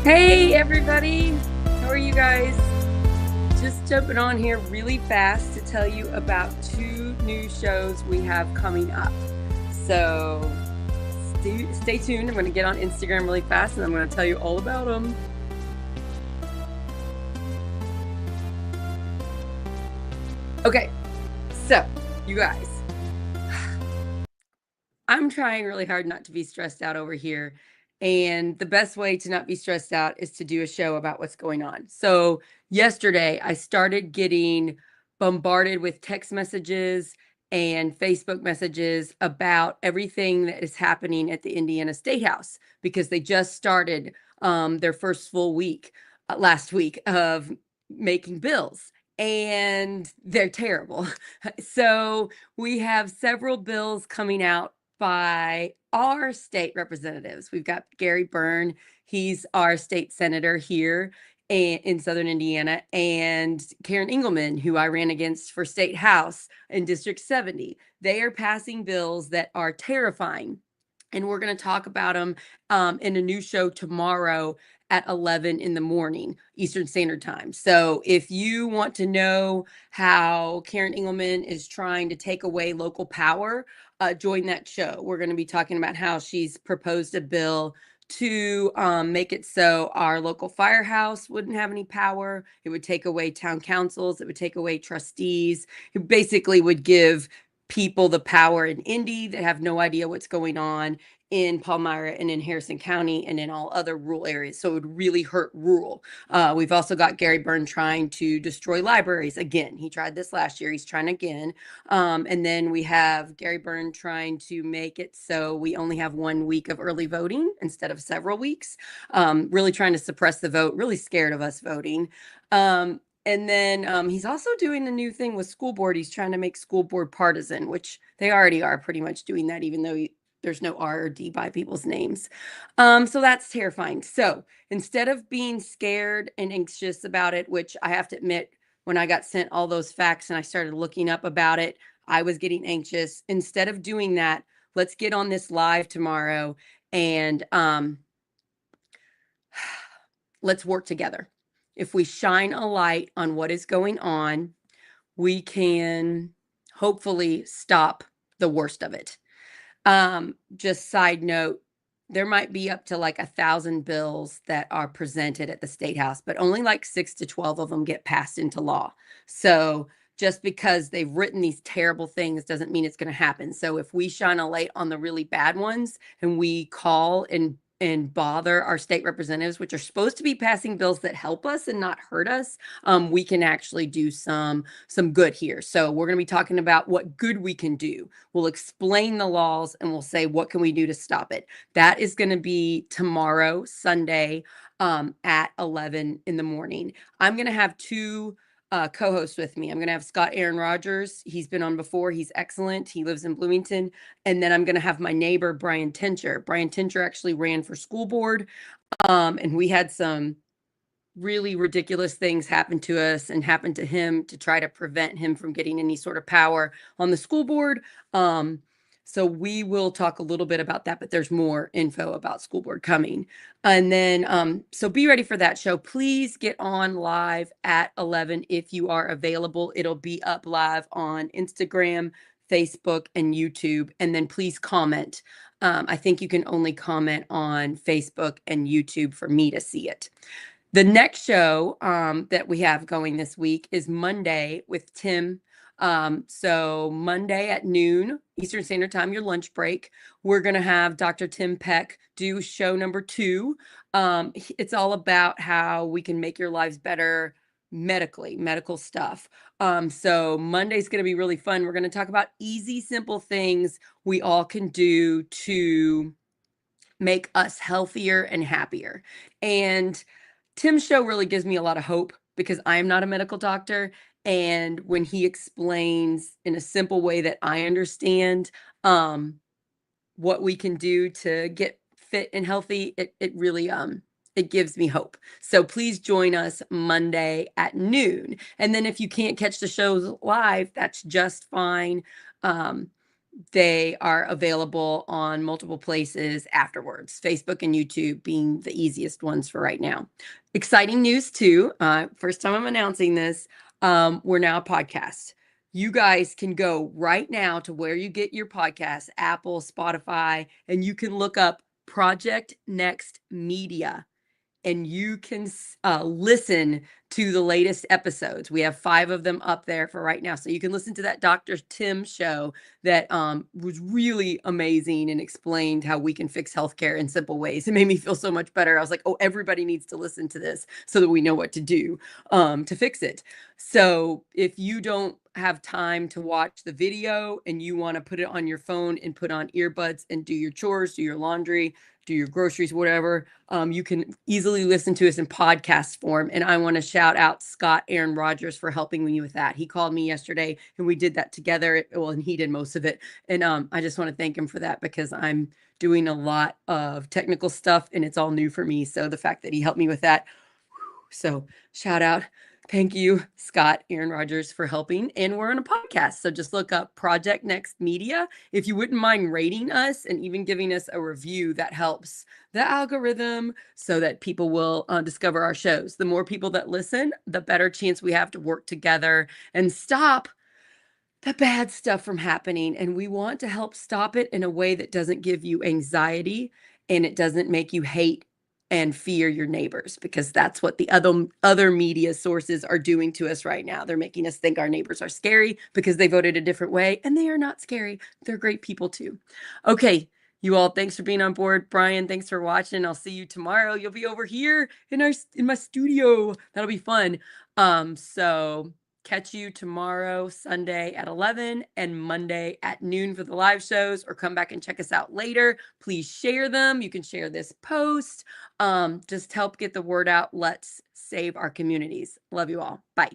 Hey everybody, how are you guys? Just jumping on here really fast to tell you about 2 new shows we have coming up. So stay tuned. I'm going to get on Instagram really fast and I'm going to tell you all about them. Okay, so you guys, I'm trying really hard not to be stressed out over here. And the best way to not be stressed out is to do a show about what's going on. So, yesterday, I started getting bombarded with text messages and Facebook messages about everything that is happening at the Indiana State House because they just started their first full week last week of making bills. And they're terrible. So, we have several bills coming out by our state representatives. We've got Gary Byrne. He's our state senator here in Southern Indiana, and Karen Engelman, who I ran against for state house in District 70. They are passing bills that are terrifying. And we're going to talk about them in a new show tomorrow at 11 in the morning, Eastern Standard Time. So if you want to know how Karen Engelman is trying to take away local power, join that show. We're going to be talking about how she's proposed a bill to make it so our local firehouse wouldn't have any power. It would take away town councils. It would take away trustees. It basically would give people the power in Indy that have no idea what's going on in Palmyra and in Harrison County and in all other rural areas. So it would really hurt rural. We've also got Gary Byrne trying to destroy libraries again. He tried this last year. He's trying again. And then we have Gary Byrne trying to make it so we only have 1 week of early voting instead of several weeks. Really trying to suppress the vote, really scared of us voting. And then he's also doing a new thing with school board. He's trying to make school board partisan, which they already are pretty much doing that, even though there's no R or D by people's names. So that's terrifying. So instead of being scared and anxious about it, which I have to admit, when I got sent all those facts and I started looking up about it, I was getting anxious. Instead of doing that, let's get on this live tomorrow and let's work together. If we shine a light on what is going on, we can hopefully stop the worst of it. Just side note, there might be up to like 1,000 bills that are presented at the State House, but only like 6 to 12 of them get passed into law. So just because they've written these terrible things doesn't mean it's going to happen. So if we shine a light on the really bad ones and we call and bother our state representatives, which are supposed to be passing bills that help us and not hurt us, we can actually do some good here. So we're going to be talking about what good we can do. We'll explain the laws and we'll say what can we do to stop it. That is going to be tomorrow, Sunday, at 11 in the morning. I'm going to have 2 co-host with me. I'm going to have Scott Aaron Rogers. He's been on before. He's excellent. He lives in Bloomington. And then I'm going to have my neighbor, Brian Tincher. Brian Tincher actually ran for school board. And we had some really ridiculous things happen to us and happen to him to try to prevent him from getting any sort of power on the school board. So we will talk a little bit about that, but there's more info about school board coming. And then, so be ready for that show. Please get on live at 11 if you are available. It'll be up live on Instagram, Facebook, and YouTube. And then please comment. I think you can only comment on Facebook and YouTube for me to see it. The next show that we have going this week is Monday with Tim. So Monday at noon, Eastern Standard Time, your lunch break, we're going to have Dr. Tim Peck do show number 2. It's all about how we can make your lives better medically, medical stuff. So Monday's going to be really fun. We're going to talk about easy, simple things we all can do to make us healthier and happier. And Tim's show really gives me a lot of hope because I am not a medical doctor. And when he explains in a simple way that I understand what we can do to get fit and healthy, it really it gives me hope. So please join us Monday at noon. And then if you can't catch the shows live, that's just fine. they are available on multiple places afterwards, Facebook and YouTube being the easiest ones for right now. Exciting news too. First time I'm announcing this. We're now a podcast. You guys can go right now to where you get your podcasts, Apple, Spotify, and you can look up Project Next Media and you can listen to the latest episodes. We have 5 of them up there for right now. So you can listen to that Dr. Tim show that was really amazing and explained how we can fix healthcare in simple ways. It made me feel so much better. I was like, oh, everybody needs to listen to this so that we know what to do to fix it. So if you don't have time to watch the video and you want to put it on your phone and put on earbuds and do your chores, do your laundry, do your groceries, whatever, you can easily listen to us in podcast form. And I want to shout out Scott Aaron Rogers for helping me with that. He called me yesterday and we did that together. Well, and he did most of it. And I just want to thank him for that because I'm doing a lot of technical stuff and it's all new for me. So the fact that he helped me with that. So shout out. Thank you, Scott Aaron Rogers, for helping. And we're on a podcast. So just look up Project Next Media. If you wouldn't mind rating us and even giving us a review, that helps the algorithm so that people will discover our shows. The more people that listen, the better chance we have to work together and stop the bad stuff from happening. And we want to help stop it in a way that doesn't give you anxiety and it doesn't make you hate and fear your neighbors, because that's what the other media sources are doing to us right now. They're making us think our neighbors are scary because they voted a different way, and they are not scary. They're great people too. Okay, you all, thanks for being on board. Brian, thanks for watching. I'll see you tomorrow. You'll be over here in my studio. That'll be fun. So catch you tomorrow, Sunday at 11 and Monday at noon for the live shows, or come back and check us out later. Please share them. You can share this post. Just help get the word out. Let's save our communities. Love you all. Bye.